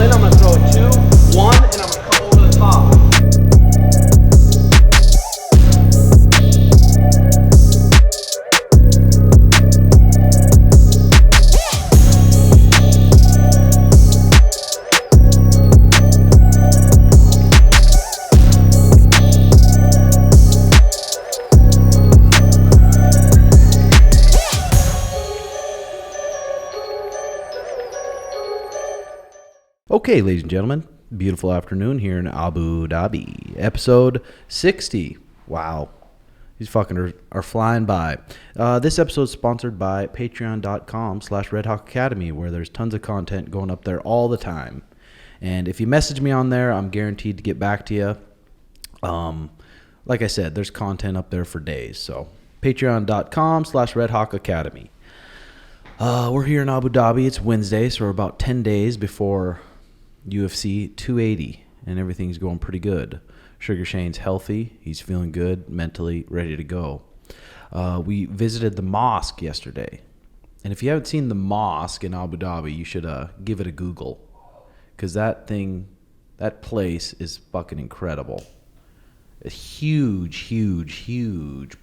in, I'm gonna throw a 2, 1, and I'm gonna come over the top. Okay, ladies and gentlemen, beautiful afternoon here in Abu Dhabi. Episode 60. Wow. These fucking are flying by. This episode is sponsored by patreon.com/redhawkacademy, where there's tons of content going up there all the time. And if you message me on there, I'm guaranteed to get back to you. Like I said, there's content up there for days. So patreon.com/redhawkacademy. We're here in Abu Dhabi. It's Wednesday, so we're about 10 days before UFC 280, and everything's going pretty good. Sugar Shane's healthy. He's feeling good, mentally ready to go. We visited the mosque yesterday. And if you haven't seen the mosque in Abu Dhabi, you should give it a Google. Because that place is fucking incredible. A huge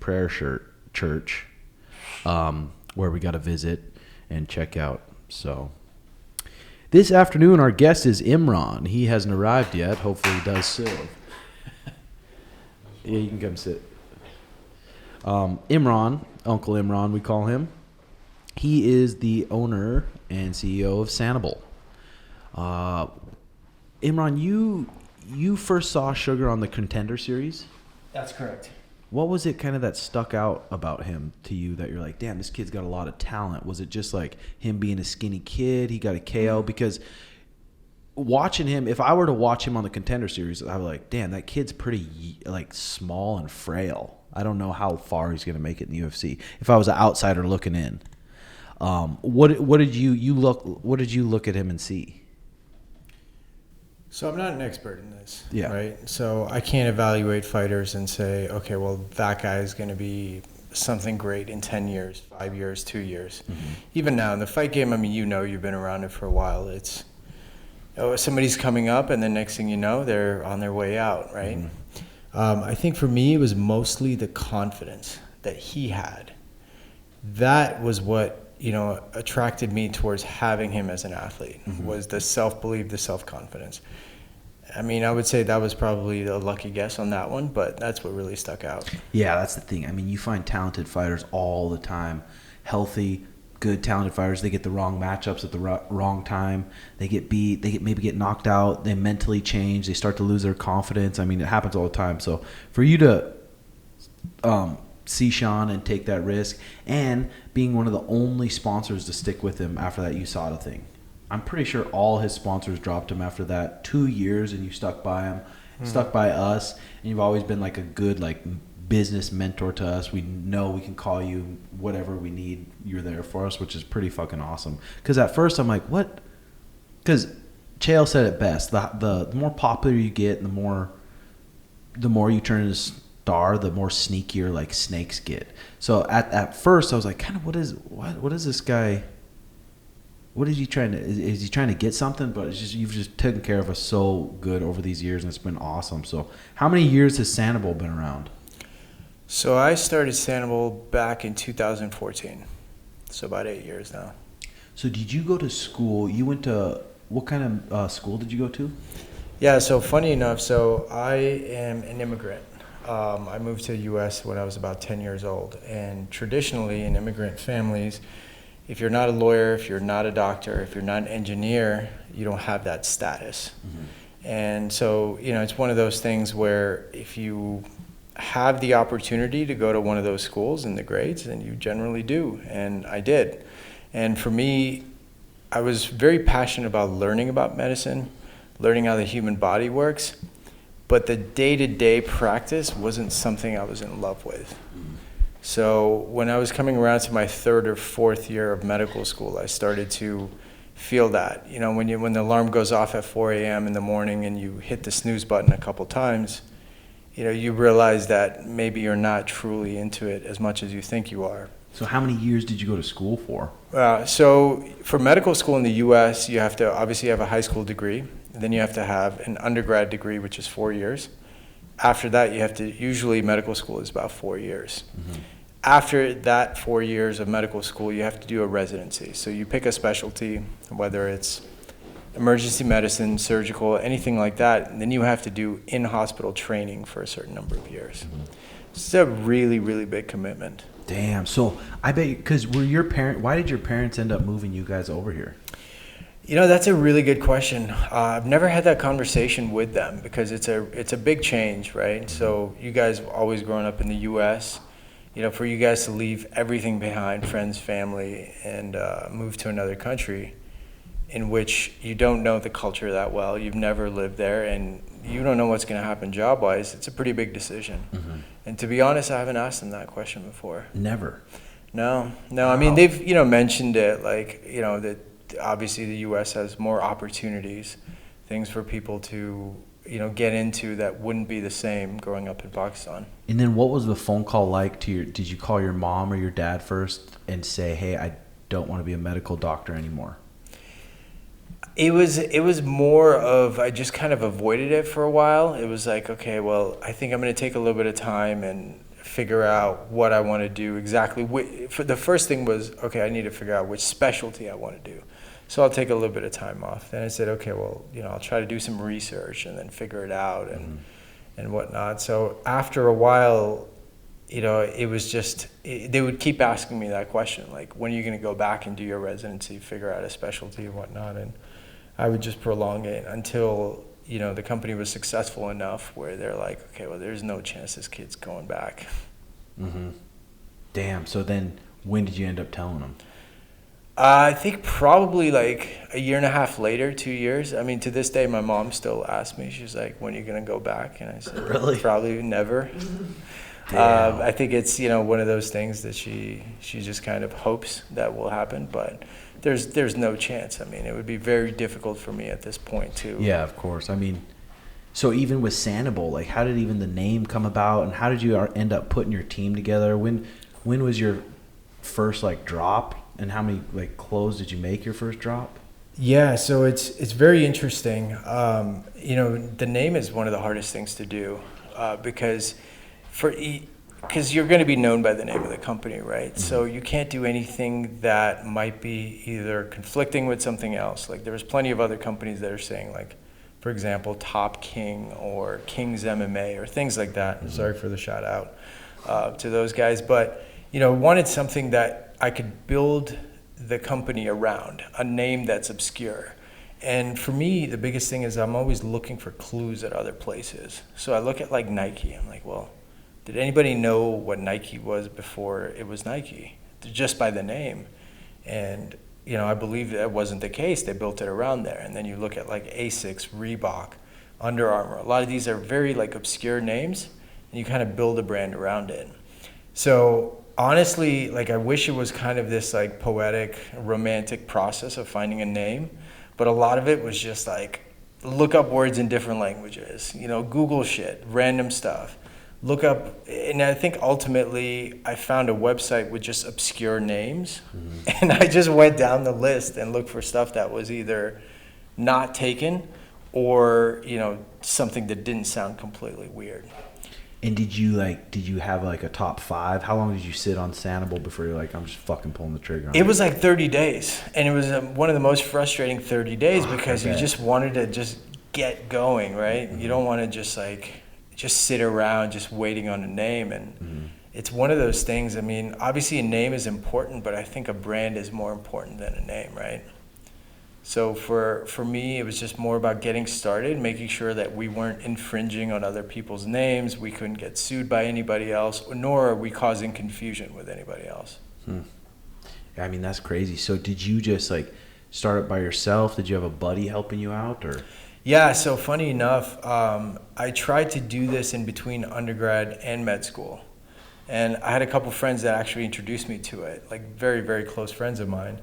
prayer church where we got to visit and check out. So this afternoon, our guest is Imran. He hasn't arrived yet. Hopefully he does soon. Yeah, you can come sit. Imran, Uncle Imran, we call him. He is the owner and CEO of Sanabul. Imran, you first saw Sugar on the Contender Series? That's correct. What was it kind of that stuck out about him to you that you're like, damn, this kid's got a lot of talent? Was it just like him being a skinny kid? He got a KO? Because watching him, if I were to watch him on the Contender Series, I would like, damn, that kid's pretty like small and frail. I don't know how far he's going to make it in the UFC. If I was an outsider looking in, what did you look at him and see? So I'm not an expert in this, Yeah. right? So I can't evaluate fighters and say, okay, well, that guy is going to be something great in 10 years, 5 years, 2 years. Mm-hmm. Even now in the fight game, I mean, you've been around it for a while. It's somebody's coming up, and the next thing you know, they're on their way out, right? Mm-hmm. I think for me, it was mostly the confidence that he had. That was what attracted me towards having him as an athlete, mm-hmm. was the self-belief, the self-confidence. I mean, I would say that was probably a lucky guess on that one, but that's what really stuck out. Yeah, that's the thing. I mean, you find talented fighters all the time, healthy, good, talented fighters. They get the wrong matchups at the wrong time. They get beat. They maybe get knocked out. They mentally change. They start to lose their confidence. I mean, it happens all the time. So for you to see Sean and take that risk, and being one of the only sponsors to stick with him after that USADA thing. I'm pretty sure all his sponsors dropped him after that 2 years, and you stuck by him, stuck by us, and you've always been like a good like business mentor to us. We know we can call you whatever we need. You're there for us, which is pretty fucking awesome. Because at first I'm like, what? Because Chael said it best. The more popular you get, and the more you turn into star, the more sneakier like snakes get. So at first I was like, kind of what is this guy? What is he trying to? Is he trying to get something? But it's just you've just taken care of us so good over these years, and it's been awesome. So how many years has Sanabul been around? So I started Sanabul back in 2014, so about 8 years now. So did you go to school? You went to what kind of school did you go to? Yeah, so funny enough, so I am an immigrant. I moved to the U.S. when I was about 10 years old, and traditionally in immigrant families, if you're not a lawyer, if you're not a doctor, if you're not an engineer, you don't have that status. Mm-hmm. And so, it's one of those things where if you have the opportunity to go to one of those schools in the grades, then you generally do, and I did. And for me, I was very passionate about learning about medicine, learning how the human body works, but the day-to-day practice wasn't something I was in love with. Mm-hmm. So when I was coming around to my third or fourth year of medical school, I started to feel that. When the alarm goes off at 4 a.m. in the morning and you hit the snooze button a couple times, you realize that maybe you're not truly into it as much as you think you are. So how many years did you go to school for? So for medical school in the U.S., you have to obviously have a high school degree. Then you have to have an undergrad degree, which is 4 years. After that, you have to, usually medical school is about 4 years. Mm-hmm. After that 4 years of medical school, you have to do a residency. So you pick a specialty, whether it's emergency medicine, surgical, anything like that, and then you have to do in-hospital training for a certain number of years. Mm-hmm. It's a really, really big commitment. Damn. So I bet, because why did your parents end up moving you guys over here? That's a really good question. I've never had that conversation with them because it's a big change, right? So you guys have always grown up in the U.S., for you guys to leave everything behind, friends, family, and move to another country in which you don't know the culture that well, you've never lived there, and you don't know what's going to happen job-wise, it's a pretty big decision. Mm-hmm. And to be honest, I haven't asked them that question before. Never? No. Wow. I mean, they've, mentioned it, like, that obviously the U.S. has more opportunities, things for people to, get into that wouldn't be the same growing up in Pakistan. And then what was the phone call like did you call your mom or your dad first and say, hey, I don't want to be a medical doctor anymore? It was more of, I just kind of avoided it for a while. It was like, okay, well, I think I'm going to take a little bit of time and figure out what I want to do exactly. The first thing was, okay, I need to figure out which specialty I want to do. So I'll take a little bit of time off. Then I said, okay, well, I'll try to do some research and then figure it out and whatnot. So after a while, it was just, they would keep asking me that question, like, when are you going to go back and do your residency, figure out a specialty and whatnot? And I would just prolong it until, the company was successful enough where they're like, okay, well, there's no chance this kid's going back. Mm-hmm. Damn. So then when did you end up telling them? I think probably like a year and a half later, 2 years. I mean, to this day, my mom still asks me, she's like, when are you going to go back? And I said, really? Probably never. I think it's, one of those things that she just kind of hopes that will happen, but there's no chance. I mean, it would be very difficult for me at this point to. Yeah, of course. I mean, so even with Sanabul, like, how did even the name come about, and how did you end up putting your team together? When was your first drop, and how many clothes did you make your first drop? Yeah, so it's very interesting. The name is one of the hardest things to do because you're going to be known by the name of the company, right? Mm-hmm. So you can't do anything that might be either conflicting with something else. Like, there's plenty of other companies that are saying, like, for example, Top King or King's MMA or things like that. Mm-hmm. Sorry for the shout out to those guys, but wanted something that I could build the company around, a name that's obscure. And for me, the biggest thing is I'm always looking for clues at other places. So I look at Nike. I'm like, well, did anybody know what Nike was before it was Nike? Just by the name. And, I believe that wasn't the case. They built it around there. And then you look at Asics, Reebok, Under Armour. A lot of these are very obscure names, and you kind of build a brand around it. So honestly, I wish it was kind of this poetic, romantic process of finding a name. But a lot of it was just look up words in different languages, Google shit, random stuff. Look up, and I think ultimately I found a website with just obscure names, and I just went down the list and looked for stuff that was either not taken or, something that didn't sound completely weird. And did you have a top 5? How long did you sit on Sanabul before you're like, I'm just fucking pulling the trigger on it? It was 30 days, and it was one of the most frustrating 30 days because you just wanted to just get going, right? Mm-hmm. You don't want to just sit around just waiting on a name, and it's one of those things. I mean, obviously a name is important, but I think a brand is more important than a name, right? So for me, it was just more about getting started, making sure that we weren't infringing on other people's names, we couldn't get sued by anybody else, nor are we causing confusion with anybody else. I mean, that's crazy. So did you just start it by yourself? Did you have a buddy helping you out, or? Yeah, so funny enough, I tried to do this in between undergrad and med school. And I had a couple friends that actually introduced me to it, very, very close friends of mine.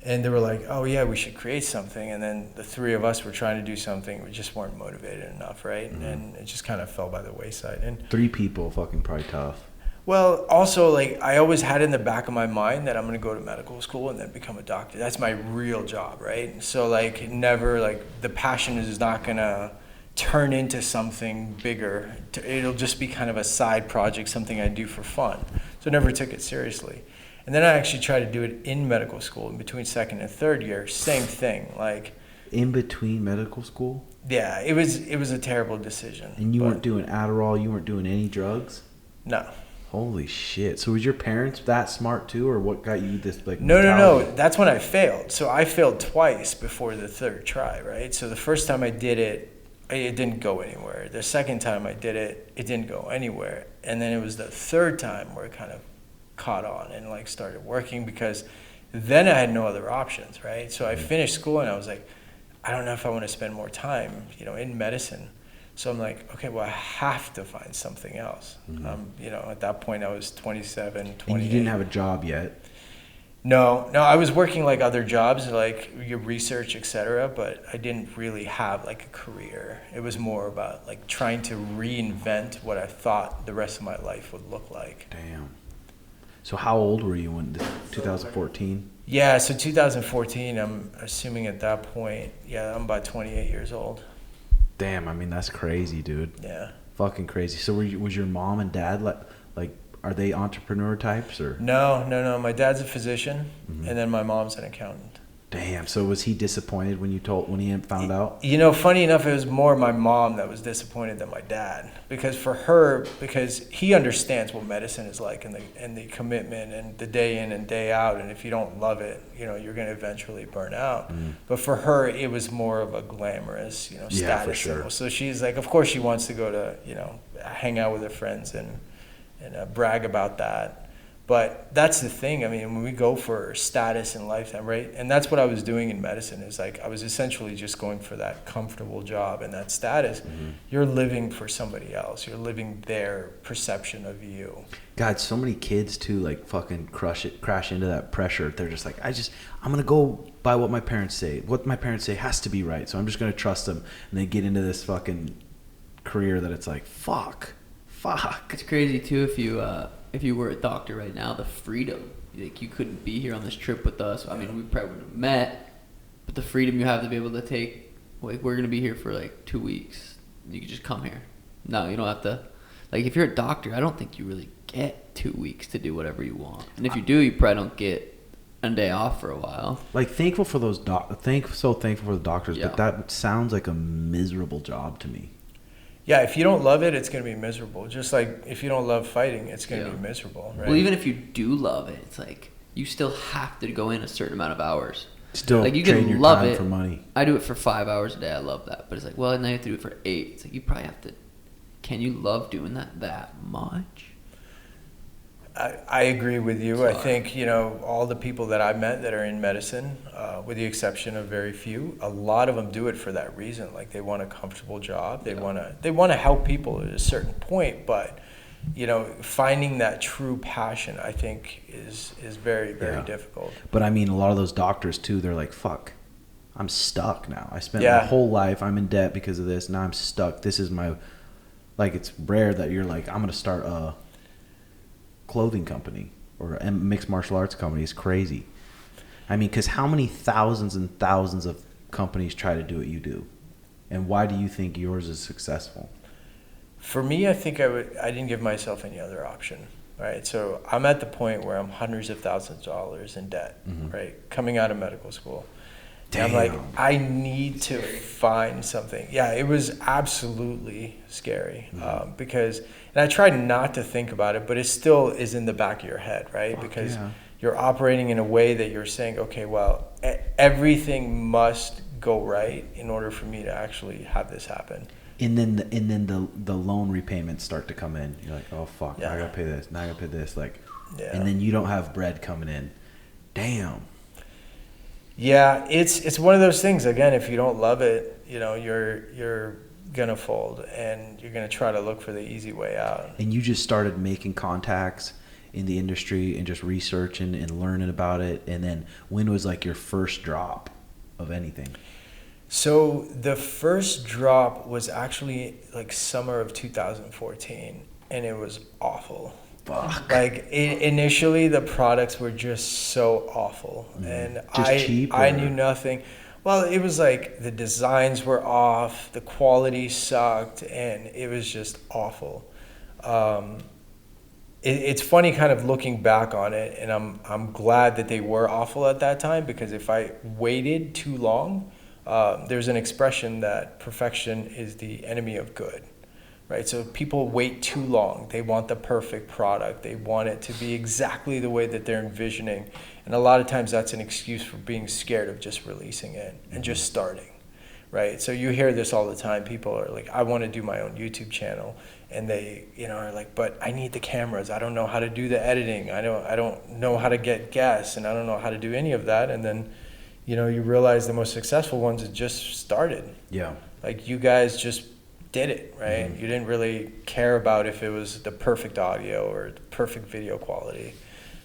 And they were like, oh yeah, we should create something. And then the three of us were trying to do something. We just weren't motivated enough, right? Mm-hmm. And it just kind of fell by the wayside. And 3 people, fucking probably tough. Well, also, like, I always had in the back of my mind that I'm going to go to medical school and then become a doctor. That's my real job, right? So, like, never, like, the passion is not going to turn into something bigger. It'll just be kind of a side project, something I do for fun. So I never took it seriously. And then I actually tried to do it in medical school in between second and third year. Same thing, like. In between medical school? Yeah, it was a terrible decision. And you weren't doing Adderall? You weren't doing any drugs? No. Holy shit. So was your parents that smart too, or what got you this like No. That's when I failed. So I failed twice before the third try, right? So the first time I did it, it didn't go anywhere. The second time I did it, it didn't go anywhere. And then it was the third time where it kind of caught on and like started working, because then I had no other options, right? So I finished school and I was like, I don't know if I want to spend more time, in medicine. So I'm like, okay, well, I have to find something else. Mm-hmm. At that point, I was 27, 28. And you didn't have a job yet? No, I was working like other jobs, like your research, etc. But I didn't really have like a career. It was more about like trying to reinvent what I thought the rest of my life would look like. Damn. So how old were you in 2014? Yeah, so 2014, I'm assuming at that point, I'm about 28 years old. Damn, I mean, that's crazy, dude. Yeah. Fucking crazy. So was your mom and dad like are they entrepreneur types or? No. My dad's a physician, and then my mom's an accountant. Damn. So was he disappointed when he found out? Funny enough, it was more my mom that was disappointed than my dad, because he understands what medicine is like, and the commitment and the day in and day out, and if you don't love it, you're going to eventually burn out. But for her, it was more of a glamorous, status symbol. So she's like, of course she wants to go to, hang out with her friends and brag about that. But that's the thing. I mean, when we go for status in lifetime, right? And that's what I was doing in medicine, is like I was essentially just going for that comfortable job and that status. You're living for somebody else. You're living their perception of you. God, so many kids too, like fucking crash into that pressure. They're just like, I'm going to go by what my parents say. What my parents say has to be right. So I'm just going to trust them. And they get into this fucking career that it's like, fuck. It's crazy too if you were a doctor right now, the freedom. Like, you couldn't be here on this trip with us. I mean, we probably would have met, but the freedom you have to be able to take, like, we're going to be here for like 2 weeks. You can just come here. No, you don't have to. Like, if you're a doctor, I don't think you really get 2 weeks to do whatever you want. And if you do, you probably don't get a day off for a while. Like, thankful for those thankful for the doctors, but that sounds like a miserable job to me. Yeah, if you don't love it, it's going to be miserable. Just like if you don't love fighting, it's going to be miserable, right? Well, even if you do love it, it's like you still have to go in a certain amount of hours. Still, like, you trade can your love time it for money. I do it for 5 hours a day. I love that. But it's like, well, now you have to do it for 8. It's like, you probably have to. Can you love doing that much? I agree with you. Sorry. I think, all the people that I've met that are in medicine, with the exception of very few, a lot of them do it for that reason. Like, they want a comfortable job. They want to help people at a certain point, but finding that true passion, I think, is very, very difficult. But I mean, a lot of those doctors too, they're like, fuck, I'm stuck now. I spent my whole life, I'm in debt because of this. Now I'm stuck. This is my, like, it's rare that you're like, I'm going to start a clothing company or a mixed martial arts company. Is crazy. I mean, because how many thousands and thousands of companies try to do what you do, and why do you think yours is successful? For me, I think I didn't give myself any other option, right? So I'm at the point where I'm hundreds of thousands of dollars in debt, right? Coming out of medical school. Damn. And I'm like, I need to find something. Yeah, it was absolutely scary because, and I tried not to think about it, but it still is in the back of your head, right? Because you're operating in a way that you're saying, okay, well, everything must go right in order for me to actually have this happen. And then the loan repayments start to come in. You're like, oh fuck, now I gotta pay this. Now I gotta pay this. And then you don't have bread coming in. Damn. Yeah, it's one of those things. Again, if you don't love it, you're gonna fold, and you're gonna try to look for the easy way out. And you just started making contacts in the industry and just researching and learning about it? And then when was like your first drop of anything? So the first drop was actually like summer of 2014, and it was awful. Fuck. Like initially, the products were just so awful, and Just cheap, I or- knew nothing. Well, it was like the designs were off, the quality sucked, and it was just awful. It's funny kind of looking back on it, and I'm glad that they were awful at that time, because if I waited too long, there's an expression that perfection is the enemy of good, right? So people wait too long. They want the perfect product. They want it to be exactly the way that they're envisioning. And a lot of times that's an excuse for being scared of just releasing it and just starting, right? So you hear this all the time. People are like, I want to do my own YouTube channel. And they, are like, but I need the cameras. I don't know how to do the editing. I don't know how to get guests, and I don't know how to do any of that. And then, you realize the most successful ones had just started. Yeah. Like you guys just did it, right? You didn't really care about if it was the perfect audio or the perfect video quality.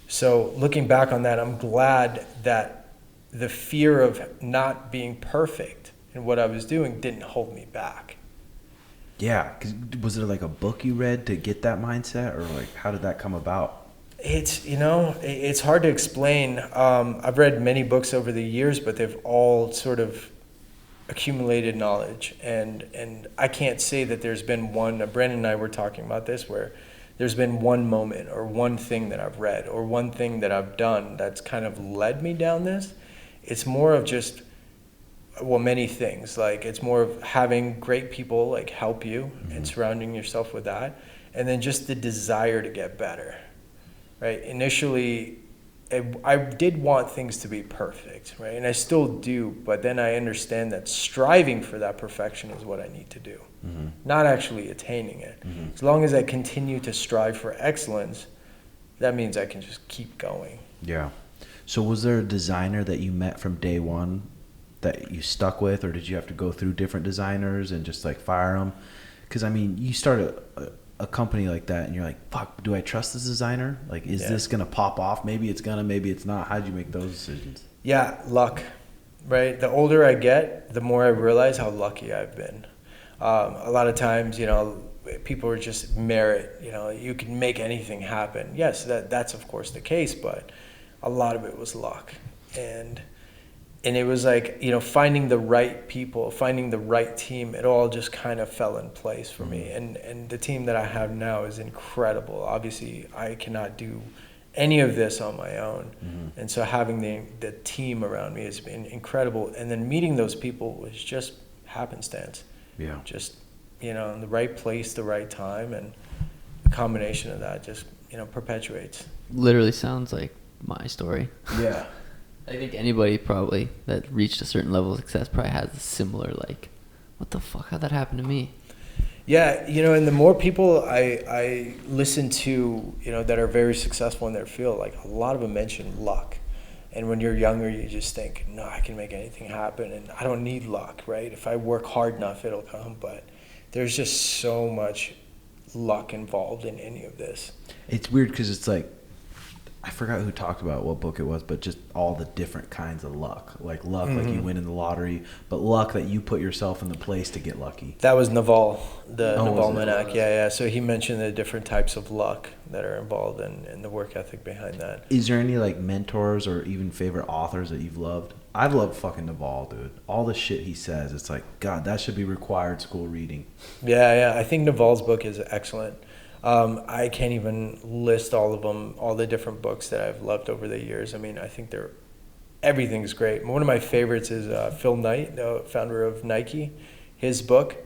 So looking back on that, I'm glad that the fear of not being perfect in what I was doing didn't hold me back. Yeah. 'Cause was it like a book you read to get that mindset, or like how did that come about? It's, it's hard to explain. I've read many books over the years, but they've all sort of accumulated knowledge. And I can't say that there's been one, Brandon and I were talking about this, where there's been one moment or one thing that I've read or one thing that I've done that's kind of led me down this. It's more of just, many things. Like it's more of having great people like help you and surrounding yourself with that. And then just the desire to get better. Right. Initially, I did want things to be perfect, right? And I still do, but then I understand that striving for that perfection is what I need to do, not actually attaining it. As long as I continue to strive for excellence, that means I can just keep going. Yeah. So was there a designer that you met from day one that you stuck with, or did you have to go through different designers and just like fire them? Because I mean, you start a company like that and you're like, fuck, do I trust this designer? Like, is this going to pop off? Maybe it's going to, maybe it's not. How'd you make those decisions? Yeah, luck, right? The older I get, the more I realize how lucky I've been. A lot of times, people are just merit, you can make anything happen. Yes, that's of course the case, but a lot of it was luck. And it was like, finding the right people, finding the right team, it all just kind of fell in place for me. And the team that I have now is incredible. Obviously, I cannot do any of this on my own. And so having the team around me has been incredible. And then meeting those people was just happenstance. Yeah. Just, in the right place, the right time. And the combination of that just, perpetuates. Literally sounds like my story. Yeah. I think anybody probably that reached a certain level of success probably has a similar, like, what the fuck, how'd that happen to me? Yeah, and the more people I listen to, that are very successful in their field, like a lot of them mention luck. And when you're younger, you just think, no, I can make anything happen and I don't need luck, right? If I work hard enough, it'll come. But there's just so much luck involved in any of this. It's weird because it's like, I forgot who talked about what book it was, but just all the different kinds of luck. Like luck, like you win in the lottery, but luck that you put yourself in the place to get lucky. That was Naval, the Oh, Naval was it? Menak. Yeah. So he mentioned the different types of luck that are involved and the work ethic behind that. Is there any like mentors or even favorite authors that you've loved? I've loved fucking Naval, dude. All the shit he says, it's like, God, that should be required school reading. Yeah. I think Naval's book is excellent. I can't even list all of them, all the different books that I've loved over the years. I mean, I think everything's great. One of my favorites is Phil Knight, the founder of Nike, his book,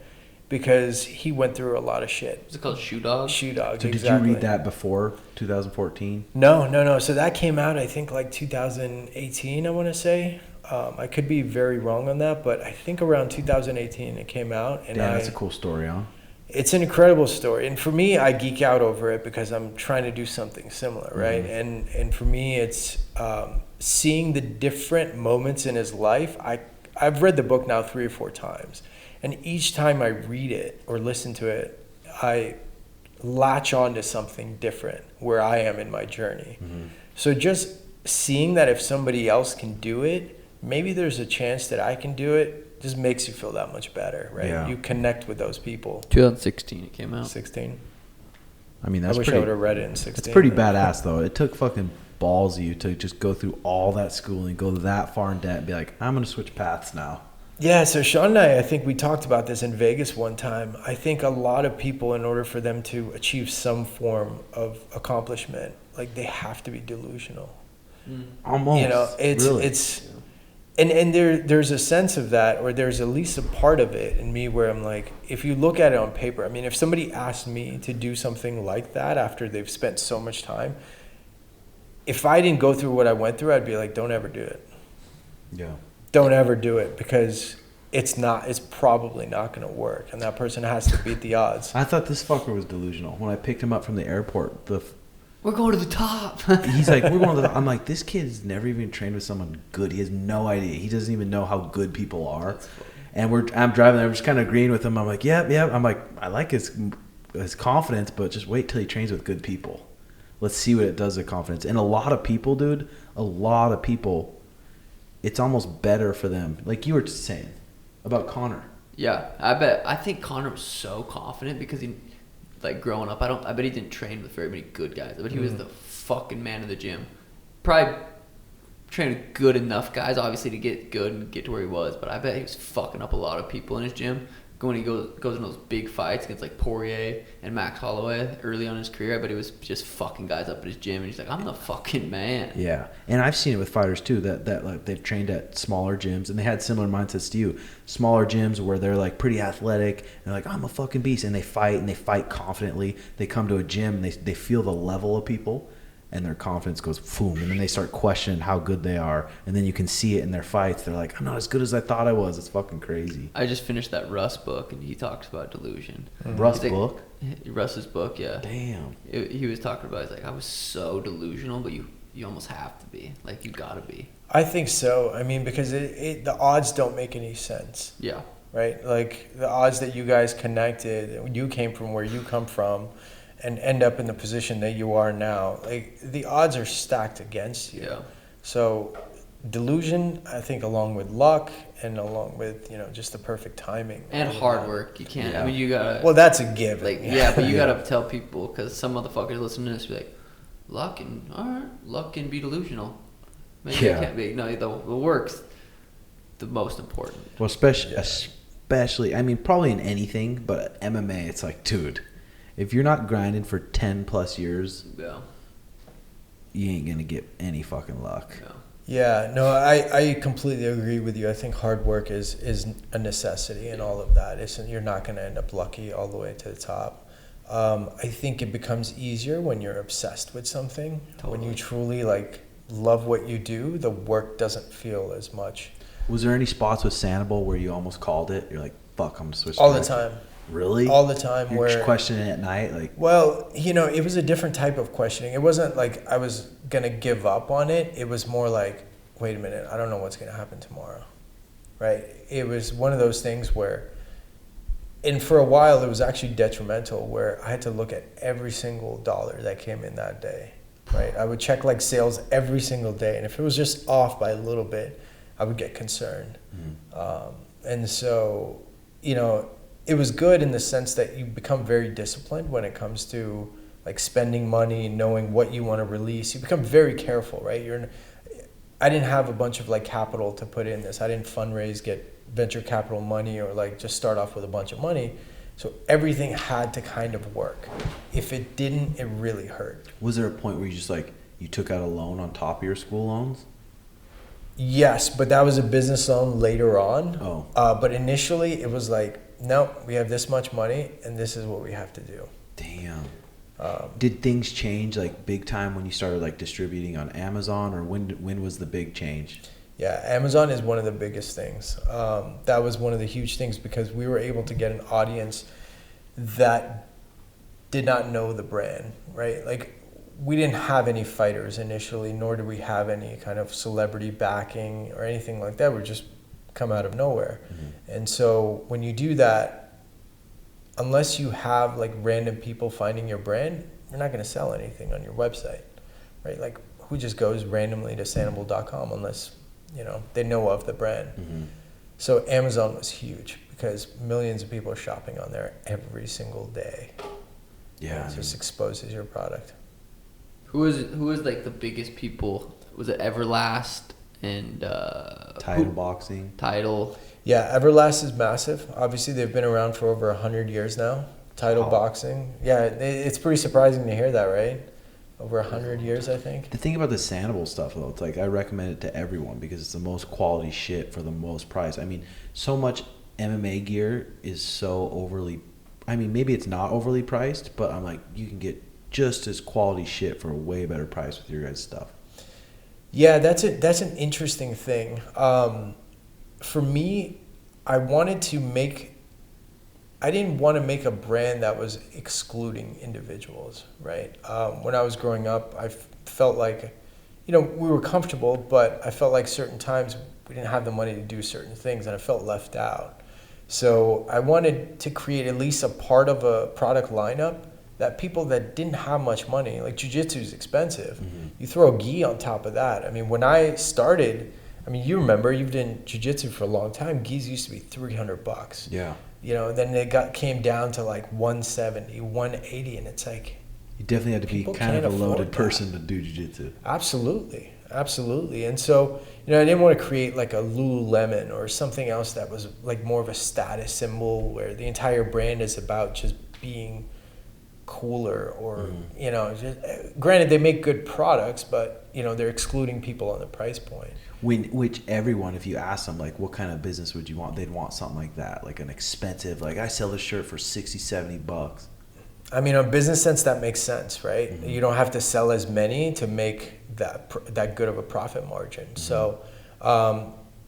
because he went through a lot of shit. Is it called Shoe Dog? Shoe Dog, So exactly. did you read that before 2014? No. So that came out, I think, like 2018, I want to say. I could be very wrong on that, but I think around 2018 it came out. And Yeah, that's a cool story, huh? It's an incredible story. And for me, I geek out over it because I'm trying to do something similar, right? And for me, it's seeing the different moments in his life. I've read the book now 3 or 4 times. And each time I read it or listen to it, I latch on to something different where I am in my journey. Mm-hmm. So just seeing that if somebody else can do it, maybe there's a chance that I can do it, just makes you feel that much better, right? Yeah. You connect with those people. 2016 it came out. 16. I mean, I that's wish I pretty. would have read it in 16. It's pretty badass though. It took fucking balls of you to just go through all that schooling, go that far in debt, and be like, I'm gonna switch paths now. Yeah, so Sean and I think we talked about this in Vegas one time. I think a lot of people, in order for them to achieve some form of accomplishment, like they have to be delusional. Almost. You know, it's and there's a sense of that, or there's at least a part of it in me where I'm like, if you look at it on paper, I mean, if somebody asked me to do something like that after they've spent so much time, if I didn't go through what I went through, I'd be like, don't ever do it. Yeah. Don't ever do it, because it's probably not going to work, and that person has to beat the odds. I thought this fucker was delusional. When I picked him up from the airport, We're going to the top. he's like, we're going to the, I'm like, this kid's never even trained with someone good. He has no idea. He doesn't even know how good people are. And I'm driving there. I'm just kind of agreeing with him. I'm like, yeah. I'm like, I like his confidence, but just wait till he trains with good people. Let's see what it does to confidence. And a lot of people, dude, it's almost better for them. Like you were saying about Connor. Yeah, I think Connor was so confident because he, like growing up, I bet he didn't train with very many good guys. I bet he was the fucking man of the gym. Probably trained with good enough guys, obviously, to get good and get to where he was. But I bet he was fucking up a lot of people in his gym. When he goes in those big fights against like Poirier and Max Holloway early on in his career, I bet he was just fucking guys up at his gym, and he's like, I'm the fucking man. Yeah, and I've seen it with fighters too that like they've trained at smaller gyms and they had similar mindsets to you. Smaller gyms where they're like pretty athletic and they're like, I'm a fucking beast, and they fight confidently. They come to a gym and they feel the level of people, and their confidence goes boom, and then they start questioning how good they are, and then you can see it in their fights. They're like, I'm not as good as I thought I was. It's fucking crazy. I just finished that Russ book, and he talks about delusion. Russ He's like, book? Russ's book, yeah. Damn. He was talking about, he's like, I was so delusional, but you almost have to be. Like, you gotta be. I think so. I mean, because the odds don't make any sense. Yeah. Right? Like, the odds that you guys connected, you came from where you come from, and end up in the position that you are now, like the odds are stacked against you. Yeah. So delusion, I think, along with luck and along with, just the perfect timing. And hard work. You can't, I mean, you gotta. Well, that's a given. Like, yeah, but you gotta tell people, because some motherfuckers listening to this be like, luck can be delusional. Maybe it can't be. No, the work's the most important. Well, especially, I mean, probably in anything, but MMA, it's like, dude, if you're not grinding for 10 plus years, Yeah. you ain't gonna get any fucking luck. Yeah, no, I completely agree with you. I think hard work is a necessity in all of that. You're not going to end up lucky all the way to the top. I think it becomes easier when you're obsessed with something. Totally. When you truly love what you do, the work doesn't feel as much. Was there any spots with Sanabul where you almost called it? You're like, fuck, I'm gonna switch. All the time. Really? All the time. You're just questioning at night, like. Well, it was a different type of questioning. It wasn't like I was gonna give up on it. It was more like, wait a minute, I don't know what's gonna happen tomorrow, right? It was one of those things where, and for a while it was actually detrimental, where I had to look at every single dollar that came in that day, right? I would check sales every single day, and if it was just off by a little bit, I would get concerned. And so, it was good in the sense that you become very disciplined when it comes to spending money, knowing what you want to release. You become very careful, right? I didn't have a bunch of capital to put in this. I didn't fundraise, get venture capital money, or just start off with a bunch of money. So everything had to kind of work. If it didn't, it really hurt. Was there a point where you just you took out a loan on top of your school loans? Yes, but that was a business loan later on. Oh. But initially it was no, we have this much money and this is what we have to do. Damn. Did things change big time when you started distributing on Amazon, or when was the big change? Yeah, Amazon is one of the biggest things. That was one of the huge things, because we were able to get an audience that did not know the brand, right? We didn't have any fighters initially, nor did we have any kind of celebrity backing or anything like that. We're just come out of nowhere. And so when you do that, unless you have like random people finding your brand, you're not going to sell anything on your website, right? Like who just goes randomly to sanabul.com unless, you know, they know of the brand. Mm-hmm. So Amazon was huge because millions of people are shopping on there every single day. Yeah. It just exposes your product. Who is like the biggest people? Was it Everlast and Title boxing. Title? Yeah, Everlast is massive. Obviously, they've been around for over 100 years now. Title boxing. Yeah, it's pretty surprising to hear that, right? Over 100 years, I think. The thing about the Sanabul stuff, though, it's like I recommend it to everyone because it's the most quality shit for the most price. I mean, so much MMA gear is so overly... I mean, maybe it's not overly priced, but I'm like, you can get just as quality shit for a way better price with your guys' stuff. Yeah, that's an interesting thing. For me, I didn't want to make a brand that was excluding individuals, right? When I was growing up, I felt like, you know, we were comfortable, but I felt like certain times we didn't have the money to do certain things, and I felt left out. So I wanted to create at least a part of a product lineup that people that didn't have much money, like jiu-jitsu is expensive. Mm-hmm. You throw gi on top of that. I mean, when I started, I mean, you remember, you've done jiu-jitsu for a long time. Gis used to be $300. Yeah. You know, then it came down to like 170, 180, and it's like... You definitely had to be kind of a loaded person to do jiu-jitsu. Absolutely. Absolutely. And so, you know, I didn't want to create like a Lululemon or something else that was like more of a status symbol where the entire brand is about just being cooler or, you know, just, granted they make good products, but, you know, they're excluding people on the price point. Which everyone, if you ask them, like, what kind of business would you want? They'd want something like that, like an expensive, like, I sell this shirt for $60, $70. I mean, in a business sense, that makes sense, right? Mm-hmm. You don't have to sell as many to make that good of a profit margin. Mm-hmm. So,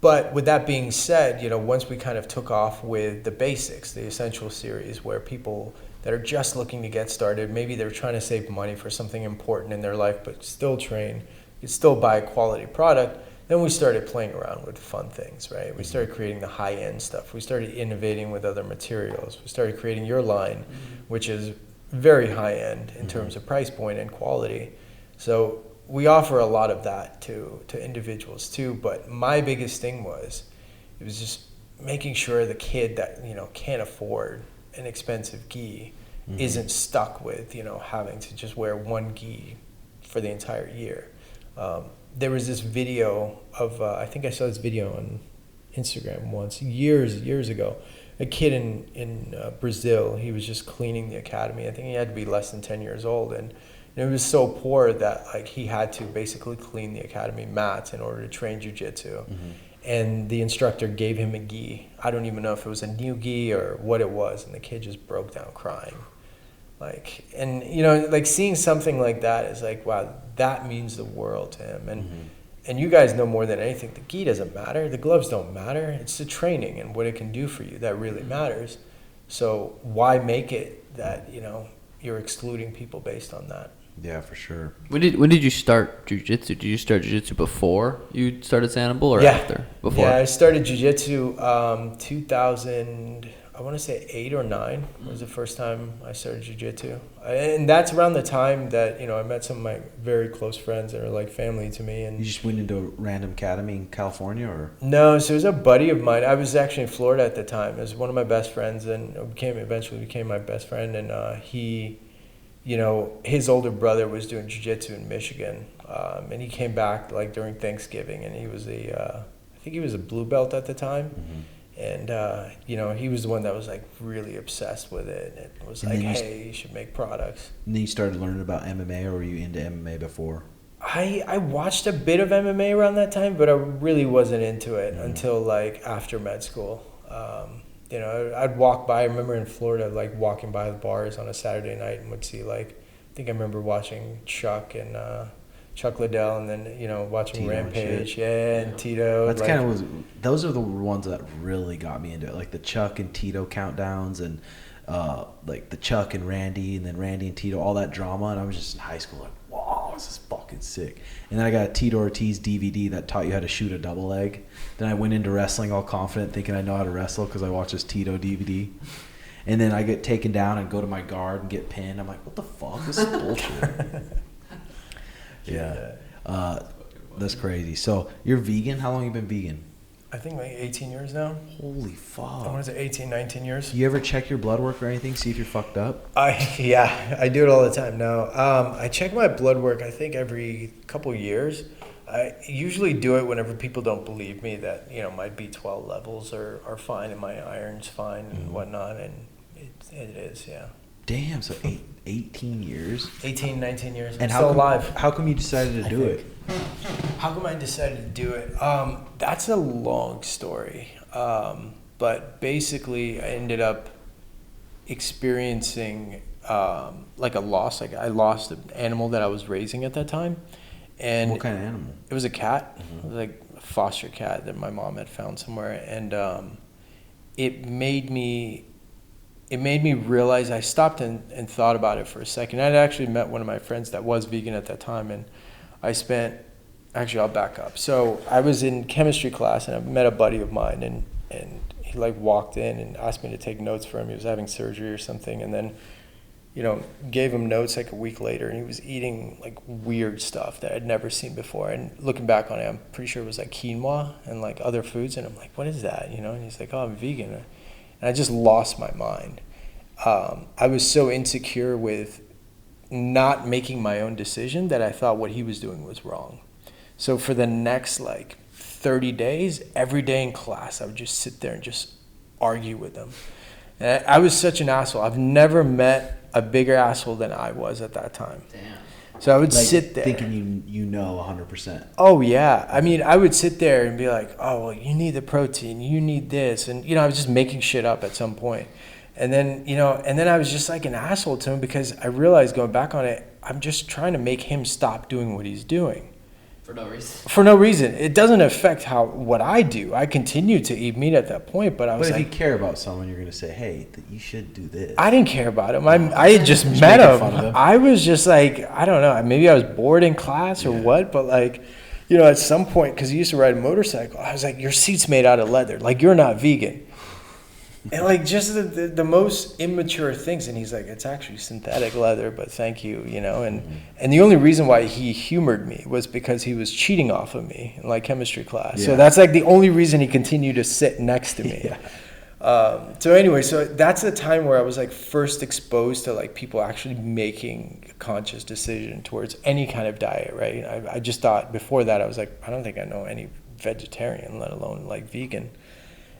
but with that being said, you know, once we kind of took off with the basics, the essential series, where people that are just looking to get started, maybe they're trying to save money for something important in their life, but still train, you still buy a quality product. Then we started playing around with fun things, right? We started creating the high-end stuff. We started innovating with other materials. We started creating your line, which is very high-end in terms of price point and quality. So we offer a lot of that to individuals too. But my biggest thing was just making sure the kid that, you know, can't afford an expensive gi isn't stuck with, you know, having to just wear one gi for the entire year. There was this video of, I think I saw this video on Instagram once, years ago. A kid in Brazil, he was just cleaning the academy. I think he had to be less than 10 years old. And it was so poor that like he had to basically clean the academy mats in order to train jiu-jitsu. Mm-hmm. And the instructor gave him a gi. I don't even know if it was a new gi or what it was. And the kid just broke down crying. Like, and you know, like seeing something like that is like, wow, that means the world to him. And and you guys know more than anything, the gi doesn't matter, the gloves don't matter. It's the training and what it can do for you that really matters. So why make it that, you know, you're excluding people based on that? Yeah, for sure. When did you start jiu-jitsu? Did you start jiu-jitsu before you started Sanabul or after? Before? Yeah, I started jiu-jitsu 2000, I want to say 8 or 9 was the first time I started jiu-jitsu. And that's around the time that, you know, I met some of my very close friends that are like family to me. And you just went into a random academy in California, or? No, so it was a buddy of mine. I was actually in Florida at the time. It was one of my best friends and eventually became my best friend. And he, you know, his older brother was doing jiu-jitsu in Michigan. And he came back like during Thanksgiving, and he was I think he was a blue belt at the time. Mm-hmm. And, you know, he was the one that was, like, really obsessed with it. And it was like, hey, you should make products. And then you started learning about MMA, or were you into MMA before? I watched a bit of MMA around that time, but I really wasn't into it until, like, after med school. You know, I'd walk by. I remember in Florida, like, walking by the bars on a Saturday night and would see, like, I think I remember watching Chuck and Chuck Liddell, and then, you know, watching Tito Rampage, and Tito. That's kind of those are the ones that really got me into it, like the Chuck and Tito countdowns, and like the Chuck and Randy, and then Randy and Tito, all that drama. And I was just in high school, like, wow, this is fucking sick. And then I got a Tito Ortiz DVD that taught you how to shoot a double leg. Then I went into wrestling all confident, thinking I know how to wrestle because I watched this Tito DVD. And then I get taken down and go to my guard and get pinned. I'm like, what the fuck? This is bullshit. Yeah. That's crazy. So you're vegan? How long have you been vegan? I think like 18 years now. Holy fuck. What is it, 18, 19 years? You ever check your blood work or anything, see if you're fucked up? Yeah, I do it all the time now. I check my blood work, I think, every couple years. I usually do it whenever people don't believe me that, my B12 levels are fine and my iron's fine and whatnot, and it is, yeah. Damn, so 18 years? 18, 19 years. And I'm still alive. How come you decided to do it? How come I decided to do it? That's a long story. But basically, I ended up experiencing like a loss. Like I lost an animal that I was raising at that time. And what kind of animal? It was a cat. It was like a foster cat that my mom had found somewhere. And it made me realize, I stopped and thought about it for a second. I'd actually met one of my friends that was vegan at that time, and I'll back up. So I was in chemistry class, and I met a buddy of mine, and he like walked in and asked me to take notes for him. He was having surgery or something, and then, gave him notes like a week later, and he was eating like weird stuff that I'd never seen before. And looking back on it, I'm pretty sure it was like quinoa and like other foods, and I'm like, what is that? And he's like, oh, I'm vegan. And I just lost my mind. I was so insecure with not making my own decision that I thought what he was doing was wrong. So for the next like 30 days, every day in class, I would just sit there and just argue with him. And I was such an asshole. I've never met a bigger asshole than I was at that time. Damn. So I would sit there. Thinking you know 100%. Oh, yeah. I mean, I would sit there and be like, oh, well, you need the protein. You need this. And, I was just making shit up at some point. And then, I was just like an asshole to him because I realized going back on it, I'm just trying to make him stop doing what he's doing. For no reason. For no reason. It doesn't affect what I do. I continue to eat meat at that point, but I was But if like, you care about someone, you're going to say, hey, you should do this. I didn't care about him. I had just met making fun of him. him. I was just like, I don't know. Maybe I was bored in class or what, but like, at some point, because he used to ride a motorcycle, I was like, your seat's made out of leather. Like, you're not vegan. And like just the most immature things, and he's like, it's actually synthetic leather, but thank you, and the only reason why he humored me was because he was cheating off of me in like chemistry class. So that's like the only reason he continued to sit next to me. So anyway, so that's the time where I was like first exposed to like people actually making a conscious decision towards any kind of diet, right? I just thought before that, I was like, I don't think I know any vegetarian, let alone like vegan.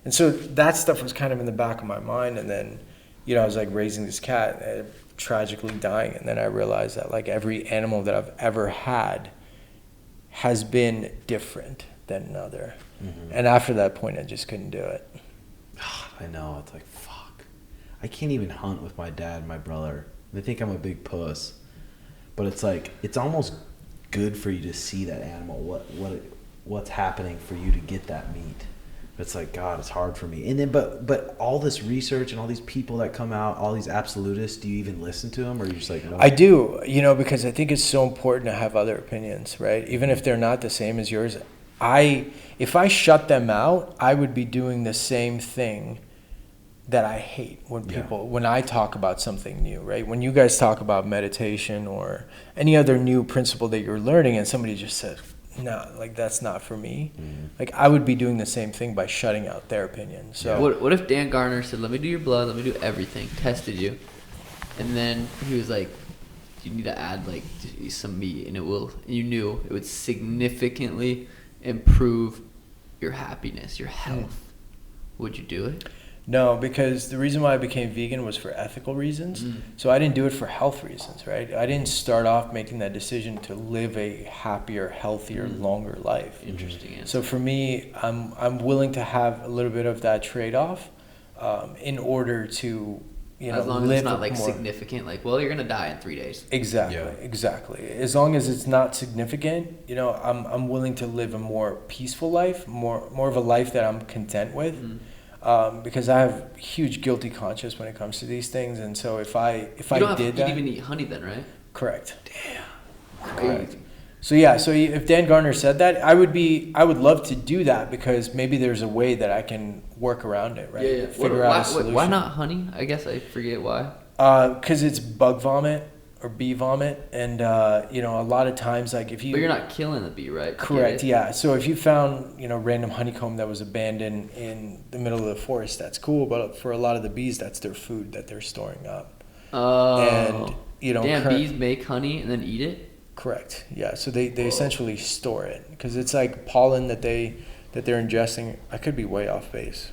And so that stuff was kind of in the back of my mind. And then, I was like raising this cat, tragically dying. And then I realized that like every animal that I've ever had has been different than another. Mm-hmm. And after that point, I just couldn't do it. I know. It's like, fuck. I can't even hunt with my dad and my brother. They think I'm a big puss. But it's like, it's almost good for you to see that animal, what's happening for you to get that meat. It's like, God, it's hard for me. And then, but all this research and all these people that come out, all these absolutists, do you even listen to them, or you're just like, no? I do, because I think it's so important to have other opinions, right? Even if they're not the same as yours. If I shut them out, I would be doing the same thing that I hate when I talk about something new, right? When you guys talk about meditation or any other new principle that you're learning, and somebody just says, no, like that's not for me. Mm-hmm. Like I would be doing the same thing by shutting out their opinion. So what if Dan Garner said, "Let me do your blood, let me do everything," tested you, and then he was like, "You need to add like some meat, and you knew it would significantly improve your happiness, your health." Would you do it? No, because the reason why I became vegan was for ethical reasons. So I didn't do it for health reasons, right? I didn't start off making that decision to live a happier, healthier, longer life. Interesting answer. So for me, I'm willing to have a little bit of that trade-off in order to, as long as live it's not like more significant, like, well, you're gonna die in 3 days. Exactly. As long as it's not significant, I'm willing to live a more peaceful life, more of a life that I'm content with. Because I have huge guilty conscience when it comes to these things, and so if I did that, you'd even eat honey then, right? Correct. Damn. Correct. So yeah, so if Dan Garner said that, I would love to do that because maybe there's a way that I can work around it, right? Yeah. Figure out a solution. Why not honey? I guess I forget why. Because it's bug vomit or bee vomit, and a lot of times like if you. But you're not killing the bee, right? Correct. Yeah. So if you found random honeycomb that was abandoned in the middle of the forest, that's cool. But for a lot of the bees, that's their food that they're storing up. Oh. And damn, bees make honey and then eat it. Correct. Yeah. So they essentially store it because it's like pollen that they're ingesting. I could be way off base.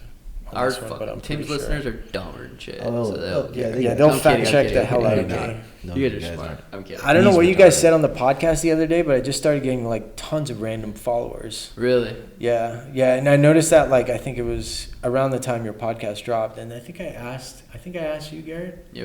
Our Tim's listeners are dumber and shit. They'll fact check the hell out of me. You guys are smart. I'm kidding. I don't know what you guys said on the podcast the other day, but I just started getting like tons of random followers. Really? Yeah, and I noticed that I think it was around the time your podcast dropped, and I think I asked you, Garrett. Yeah,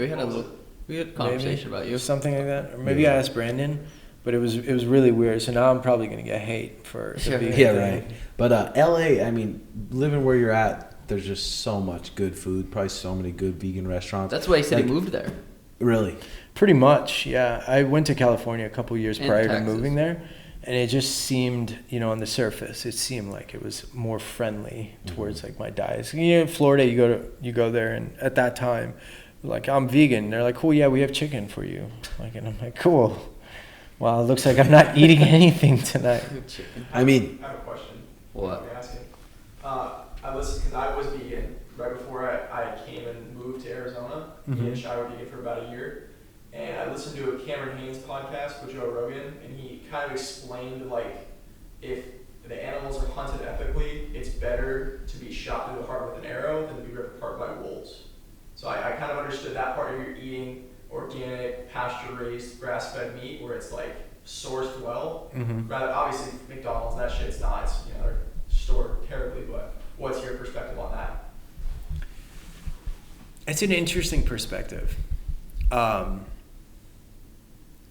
we had a conversation about you, something like that, or maybe I asked Brandon. But it was really weird. So now I'm probably gonna get hate for the vegan thing. Right. But LA, I mean, living where you're at, there's just so much good food. Probably so many good vegan restaurants. That's why he said he moved there. Really? Pretty much, yeah. I went to California a couple years prior Texas. to moving there, and it just seemed, on the surface, it seemed like it was more friendly towards like my diet. So, Florida, you go there, and at that time, like I'm vegan. They're like, cool, yeah, we have chicken for you. And I'm like, cool. Well, it looks like I'm not eating anything tonight. I mean, I have a question. What? I'm asking. I listened because I was vegan right before I came and moved to Arizona. Me and Shai were vegan for about a year. And I listened to a Cameron Haynes podcast with Joe Rogan, and he kind of explained if the animals are hunted ethically, it's better to be shot through the heart with an arrow than to be ripped apart by wolves. So I kind of understood that part of your eating organic, pasture-raised, grass-fed meat where it's sourced well. Rather, obviously, McDonald's and that shit's not. It's, they're stored terribly. But what's your perspective on that? It's an interesting perspective.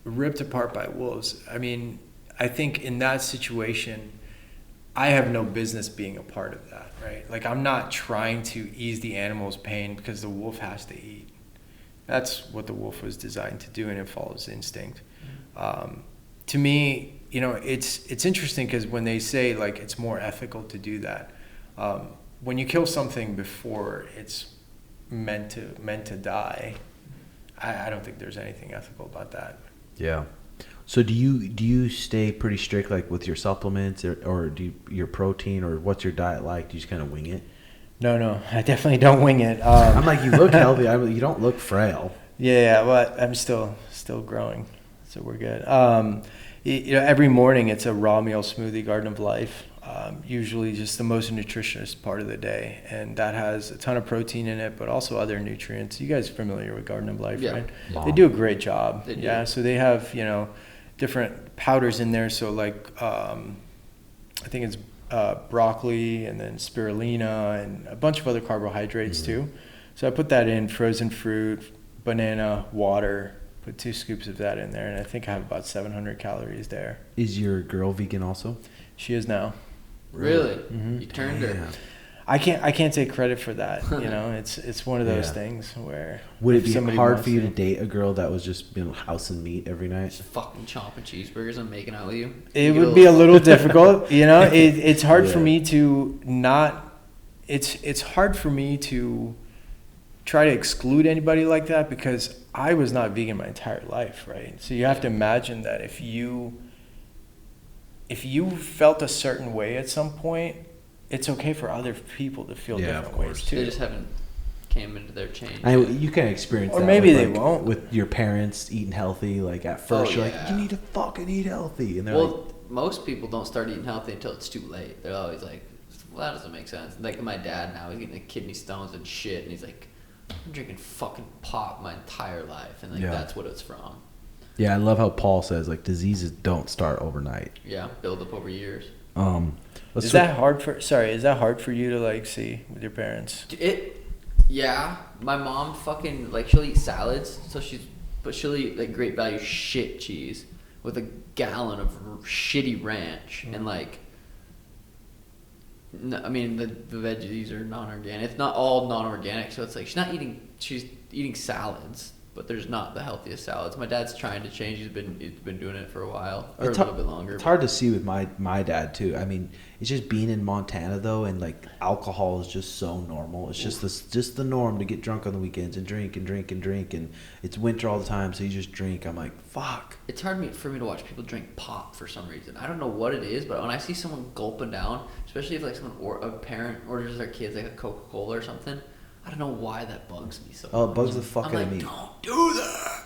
Ripped apart by wolves. I mean, I think in that situation, I have no business being a part of that, right? Like I'm not trying to ease the animal's pain because the wolf has to eat. That's what the wolf was designed to do, and it follows instinct. To me, it's interesting because when they say it's more ethical to do that, when you kill something before it's meant to die, I don't think there's anything ethical about that. Yeah. So do you stay pretty strict with your supplements or your protein, or what's your diet like? Do you just kind of wing it? No, I definitely don't wing it. I'm like, you look healthy. You don't look frail. Yeah, but I'm still growing, so we're good. Every morning it's a raw meal smoothie, Garden of Life. Usually just the most nutritious part of the day, and that has a ton of protein in it, but also other nutrients. You guys are familiar with Garden of Life, right? They do a great job. Yeah, so they have different powders in there. So I think it's broccoli and then spirulina and a bunch of other carbohydrates too. So I put that in, frozen fruit, banana, water, put 2 scoops of that in there, and I think I have about 700 calories there. Is your girl vegan also? She is now. Really? Mm-hmm. You turned her. Yeah. I can't take credit for that. It's one of those things where would it be hard for you to date a girl that was just house and meat every night? Just fucking chopping cheeseburgers and making out with you. It would be a little difficult. It's hard for me to not. It's hard for me to try to exclude anybody like that because I was not vegan my entire life, right? So you have to imagine that if you felt a certain way at some point, it's okay for other people to feel different ways too. They just haven't came into their change. You can experience that. Or maybe they won't. With your parents eating healthy, at first you're like, you need to fucking eat healthy. And they're most people don't start eating healthy until it's too late. They're always like, well, that doesn't make sense. Like my dad now, he's getting kidney stones and shit, and he's like, I'm drinking fucking pop my entire life, and that's what it's from. Yeah, I love how Paul says diseases don't start overnight. Yeah, build up over years. Is that hard for you to see with your parents? Yeah, my mom fucking she'll eat salads, she'll eat great value shit cheese with a gallon of shitty ranch and I mean the veggies are non-organic. It's not all non-organic, so it's she's eating salads but there's not the healthiest salads. My dad's trying to change. He's been doing it for a while, or It's a little bit longer. It's hard to see with my dad too. I mean, it's just being in Montana though, and like alcohol is just so normal. It's just the norm to get drunk on the weekends and drink, and it's winter all the time, so you just drink. I'm like, fuck. It's hard for me to watch people drink pop for some reason. I don't know what it is, but when I see someone gulping down, especially if like someone or a parent orders their kids like a Coca-Cola or something, I don't know why that bugs me so much. Oh, it bugs the fuck out of me. Don't do that.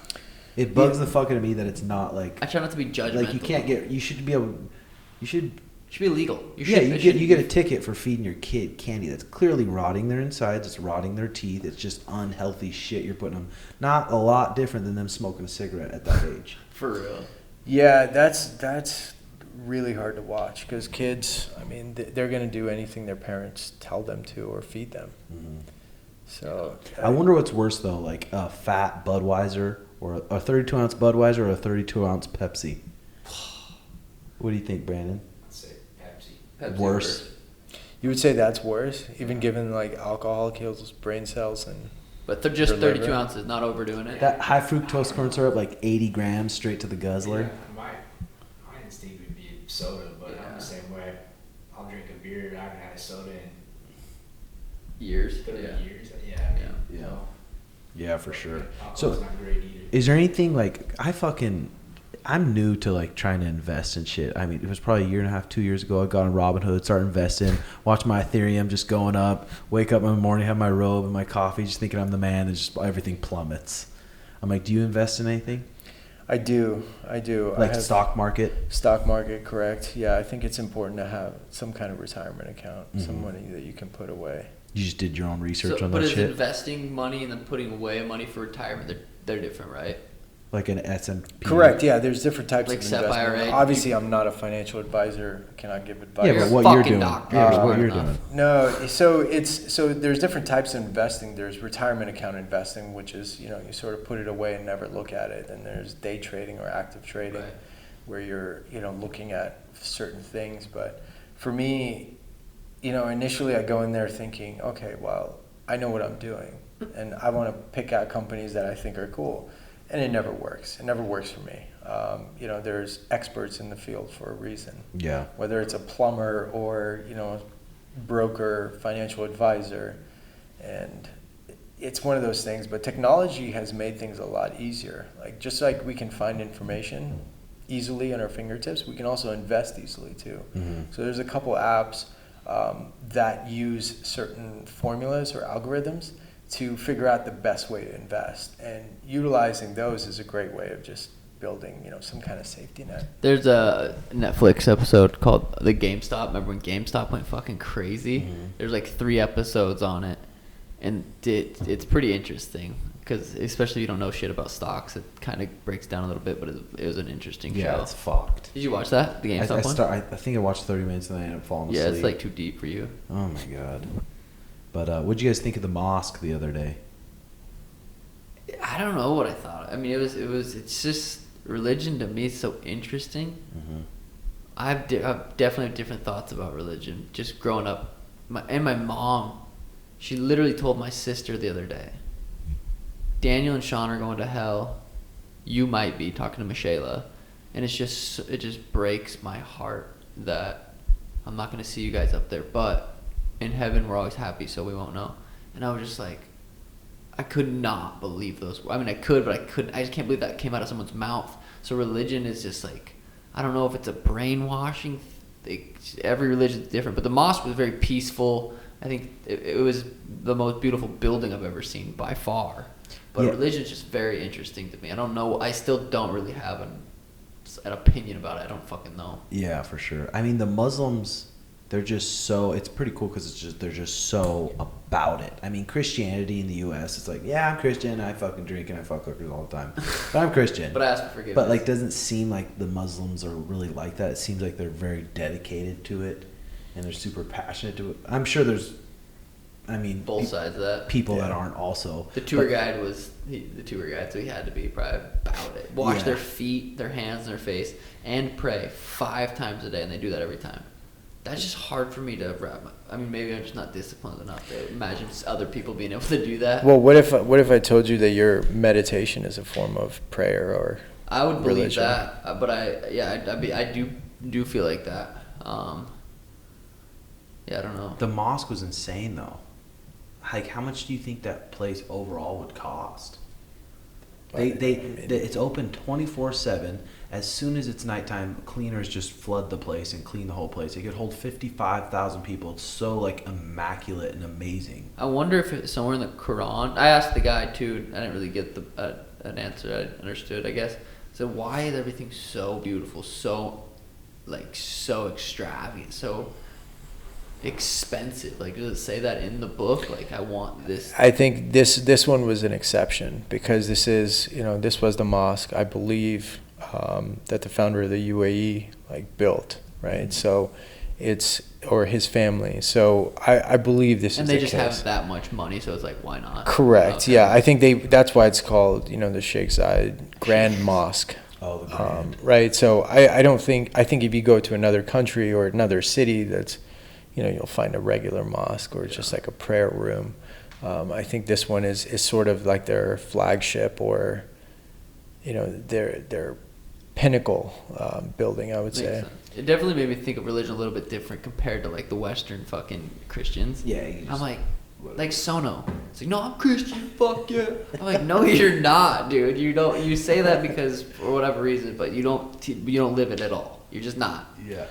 It bugs the fuck out of me that it's not like. I try not to be judgmental. Like you can't get. You should be able. You should. It should be illegal. You get a ticket for feeding your kid candy that's clearly rotting their insides. It's rotting their teeth. It's just unhealthy shit you're putting them. Not a lot different than them smoking a cigarette at that age. For real. Yeah, that's really hard to watch because kids, I mean, they're going to do anything their parents tell them to or feed them. Mm-hmm. So I wonder what's worse though, like a fat Budweiser or a 32-ounce Budweiser or a 32-ounce Pepsi. What do you think, Brandon? I'd say Pepsi. Worse. You would say that's worse, even given like alcohol kills brain cells and. But they're just Your 32 liver. ounces, not overdoing it. That high fructose corn syrup, like 80 grams straight to the guzzler. Yeah, my instinct would be soda, but I'm the same way. I'll drink a beer. I haven't had a soda in Years. 30 Yeah. years. Yeah. I mean, Yeah. no. Yeah, for sure. Alcohol's So, not great either. is there anything like I'm new to like trying to invest in shit. I mean, it was probably a year and a half, 2 years ago. I got on Robinhood, started investing, watch my Ethereum just going up. Wake up in the morning, have my robe and my coffee, just thinking I'm the man, and just everything plummets. I'm like, do you invest in anything? I do. Like the stock market? Stock market, correct. Yeah, I think it's important to have some kind of retirement account, some Mhm. money that you can put away. You just did your own research So, on but that is shit? investing money and then putting away money for retirement, they're different, right? Like an S&P? Correct. Yeah, there's different types Like of SEP investment. IRA. Obviously, I'm not a financial advisor. Cannot give advice. Yeah, You're but a what you're fucking doing. doctor. Yeah, but what Smart you're enough. doing. No, so there's different types of investing. There's retirement account investing, which is, you sort of put it away and never look at it. And there's day trading or active trading, Right. where you're, looking at certain things. But for me, initially I go in there thinking, okay, well, I know what I'm doing, and I want to pick out companies that I think are cool. And it never works. It never works for me. There's experts in the field for a reason. Yeah. Whether it's a plumber or, broker, financial advisor. And it's one of those things. But technology has made things a lot easier. Like, just like we can find information easily on our fingertips, we can also invest easily too. Mm-hmm. So there's a couple apps that use certain formulas or algorithms to figure out the best way to invest, and utilizing those is a great way of just building, some kind of safety net. There's a Netflix episode called The GameStop. Remember when GameStop went fucking crazy? Mhm. There's like 3 episodes on it, and it's pretty interesting because especially if you don't know shit about stocks, it kind of breaks down a little bit. But it was an interesting Yeah, show. it's fucked. Did you watch that? The GameStop one? I think I watched 30 minutes and then I ended up falling Yeah, asleep. it's like too deep for you. Oh my god. But what'd you guys think of the mosque the other day? I don't know what I thought. I mean, it's just religion to me is so interesting. Mm-hmm. I've definitely different thoughts about religion. Just growing up, my mom, she literally told my sister the other day, Daniel and Sean are going to hell. You might be, talking to Michelle, and it just breaks my heart that I'm not going to see you guys up there, but in heaven we're always happy, so we won't know. And I was just like, I could not believe those. I mean, I could, but I couldn't. I just can't believe that came out of someone's mouth. So religion is just like, I don't know if it's a brainwashing thing. Every religion is different, but the mosque was very peaceful. I think it was the most beautiful building I've ever seen by far. But Yeah. religion is just very interesting to me. I don't know. I still don't really have an opinion about it. I don't fucking know. Yeah, for sure. I mean, the Muslims, they're just so, it's pretty cool because they're just so about it. I mean, Christianity in the U.S., it's like, yeah, I'm Christian, I fucking drink and I fuck hookers all the time. But I'm Christian. But I ask for forgiveness. But like, doesn't seem like the Muslims are really like that. It seems like they're very dedicated to it and they're super passionate to it. I'm sure there's, both sides of that. people that aren't also. The tour guide was the tour guide, so he had to be probably about it. Wash Yeah. their feet, their hands, and their face, and pray 5 times a day, and they do that every time. That's just hard for me to wrap. I mean, maybe I'm just not disciplined enough to imagine other people being able to do that. Well, what if I told you that your meditation is a form of prayer or I would believe religion? that, but I do feel like that. Yeah, I don't know. The mosque was insane though. Like, how much do you think that place overall would cost? It's open 24/7. As soon as it's nighttime, cleaners just flood the place and clean the whole place. It could hold 55,000 people. It's so like immaculate and amazing. I wonder if it's somewhere in the Quran. I asked the guy too. I didn't really get an answer. I understood, I guess. So why is everything so beautiful, so extravagant, so expensive? Like, does it say that in the book? Like, I want this. I think this one was an exception because this was the mosque, I believe, that the founder of the UAE built, right? So or his family. So I believe this is the case. And they just have that much money, so it's like, why not? Correct. Okay. Yeah, I think that's why it's called, the Sheikh Zayed Grand Mosque. Oh, the grand. Right. So I think if you go to another country or another city that's, you'll find a regular mosque or just like a prayer room. I think this one is sort of like their flagship or, their pinnacle building, I would Makes say. sense. It definitely made me think of religion a little bit different compared to the Western fucking Christians. Yeah. I'm like Sono. It's like, no, I'm Christian. Fuck yeah. I'm like, no, you're not, dude. You say that because for whatever reason, but you don't live it at all. You're just not. Yeah.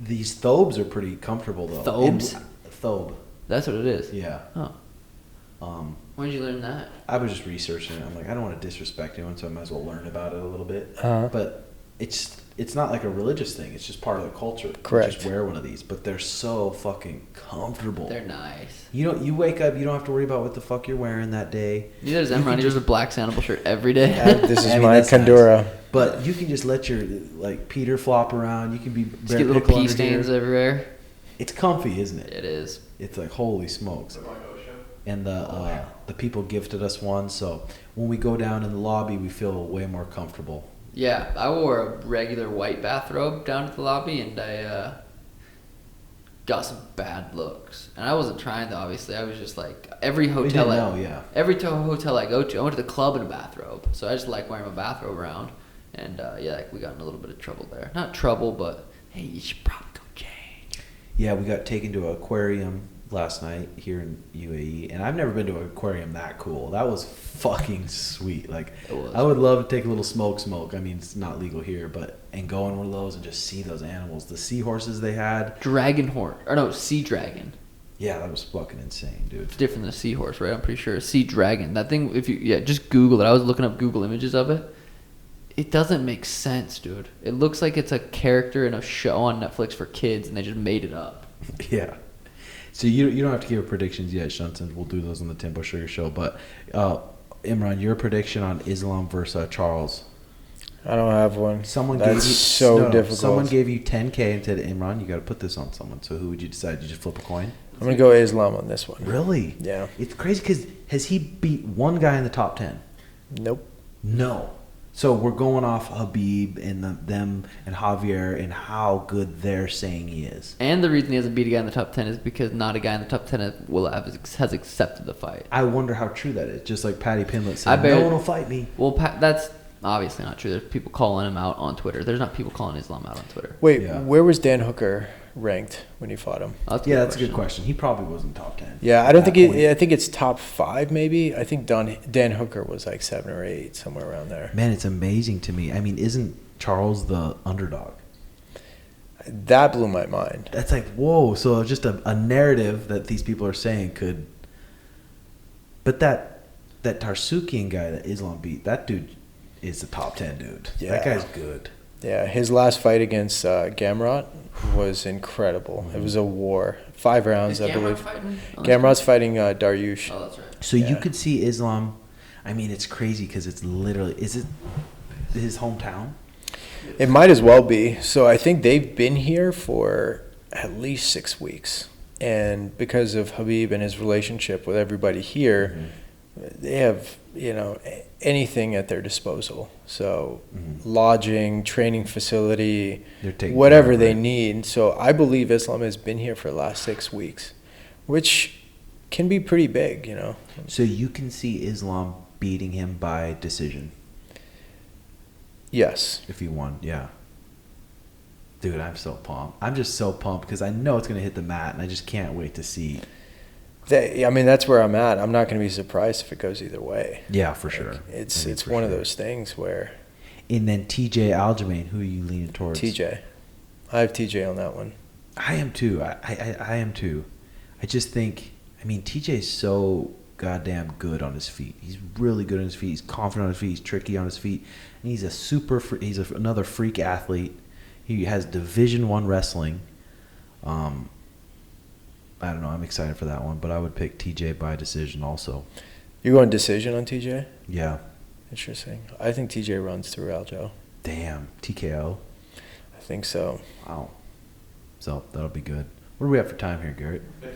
These thobes are pretty comfortable though. Thobes? Thobe. That's what it is. Yeah. Oh. When did you learn that? I was just researching it. I'm like, I don't want to disrespect anyone, so I might as well learn about it a little bit. Uh-huh. But it's not like a religious thing. It's just part of the culture. Correct. You just wear one of these, but they're so fucking comfortable. They're nice. You wake up, you don't have to worry about what the fuck you're wearing that day. Neither does Imran. He wears a black Sanabul shirt every day. This is my Kandura. Nice. But you can just let your Peter flop around. You can be Just get little pee stains everywhere. It's comfy, isn't it? It is. It's like, holy smokes. And the people gifted us one, so when we go down in the lobby, we feel way more comfortable. Yeah, I wore a regular white bathrobe down to the lobby, and I got some bad looks. And I wasn't trying though, obviously. I was just like, every hotel every hotel I go to, I went to the club in a bathrobe. So I just like wearing my bathrobe around. And we got in a little bit of trouble there. Not trouble, but hey, you should probably go change. Yeah, we got taken to an aquarium last night here in UAE, and I've never been to an aquarium that cool. That was fucking sweet. Like, I would love to take a little smoke. I mean, it's not legal here, and go in one of those and just see those animals. The seahorses they had. Sea dragon. Yeah, that was fucking insane, dude. It's different than a seahorse, right? I'm pretty sure. A sea dragon. That thing, just Google it. I was looking up Google images of it. It doesn't make sense, dude. It looks like it's a character in a show on Netflix for kids, and they just made it up. Yeah. So you don't have to give predictions yet, Shunson. We'll do those on the Tempo Sugar Show. But Imran, your prediction on Islam versus Charles? I don't have one. Difficult. Someone gave you $10K and said, Imran, you got to put this on someone. So who would you decide? You just flip a coin? I'm going to go Islam on this one. Really? Yeah. It's crazy because has he beat one guy in the top 10? Nope. No. So we're going off Habib and them and Javier and how good they're saying he is. And the reason he hasn't beat a guy in the top 10 is because not a guy in the top 10 has accepted the fight. I wonder how true that is. Just like Patty Pimblett said, no one will fight me. Well, that's obviously not true. There's people calling him out on Twitter. There's not people calling Islam out on Twitter. Wait, Where was Dan Hooker ranked when you fought him? That's a good question. He probably wasn't top 10. Yeah, I don't think I think it's top 5 maybe. I think Dan Hooker was like 7 or 8, somewhere around there. Man, it's amazing to me. I mean, isn't Charles the underdog? That blew my mind. That's like, whoa. So just a narrative that these people are saying could. But that Tarsukian guy that Islam beat, that dude is the top 10 dude. Yeah. That guy's good. Yeah, his last fight against Gamrot was incredible. It was a war. 5 rounds, I believe. Gamrot's fighting Dariush. Oh, that's right. So you could see Islam. I mean, it's crazy because it's literally. Is it his hometown? It might as well be. So I think they've been here for at least 6 weeks. And because of Habib and his relationship with everybody here, they have, anything at their disposal. So lodging, training facility, They're taking whatever care of they it. need. So I believe Islam has been here for the last 6 weeks, which can be pretty big. So you can see Islam beating him by decision Yes. if he won. Yeah. Dude, I'm so pumped. I'm just so pumped because I know it's going to hit the mat, and I just can't wait to see. That's where I'm at. I'm not going to be surprised if it goes either way. Yeah, for sure. It's one of those things where And then T.J. Aljamain, who are you leaning towards? TJ. I have TJ on that one. I am too. I am too. I just think, TJ is so goddamn good on his feet. He's really good on his feet. He's confident on his feet. He's tricky on his feet. And he's another freak athlete. He has Division I wrestling. I don't know. I'm excited for that one, but I would pick TJ by decision also. You going decision on TJ? Yeah. Interesting. I think TJ runs through Aljo. Damn. TKO. I think so. Wow. So that'll be good. What do we have for time here, Garrett? Thank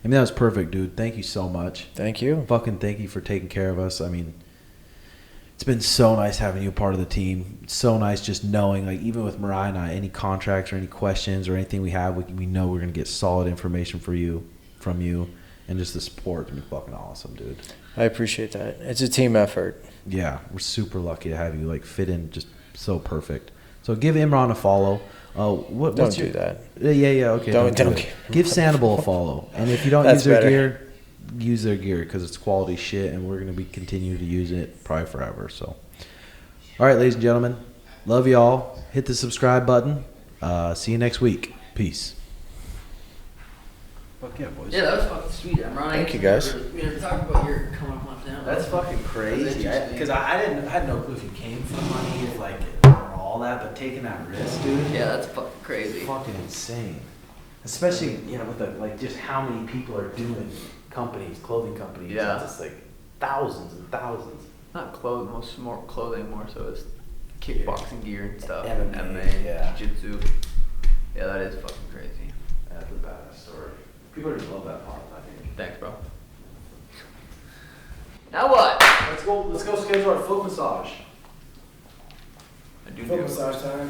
you. That was perfect, dude. Thank you so much. Thank you. Fucking thank you for taking care of us. It's been so nice having you part of the team. It's so nice just knowing, even with Mariah and I, any contracts or any questions or anything we have, we know we're going to get solid information from you, and just the support has been fucking awesome, dude. I appreciate that. It's a team effort. Yeah, we're super lucky to have you, fit in just so perfect. So give Imran a follow. Don't do that. Yeah, okay. Don't give Sanabul a follow. And if you don't use their gear, use their gear because it's quality shit, and we're going to be continue to use it probably forever. So, all right, ladies and gentlemen, love y'all. Hit the subscribe button. See you next week. Peace. Fuck yeah, boys. Yeah, that was fucking sweet. Imran. Thank you, guys. We never talked about your coming up on down. That's fucking crazy. That's Because I had no clue if you came for the money, or all that, but taking that risk, dude. Yeah, that's fucking crazy. Fucking insane. Especially, with just how many people are doing clothing companies. Yeah. It's just thousands and thousands. Not clothing, more clothing, more so it's kickboxing gear and stuff. MMA, yeah. Jiu-jitsu. Yeah, that is fucking crazy. That's a badass story. People just love that part, I think. Thanks, bro. Now what? Let's go schedule our foot massage. I do Foot massage time.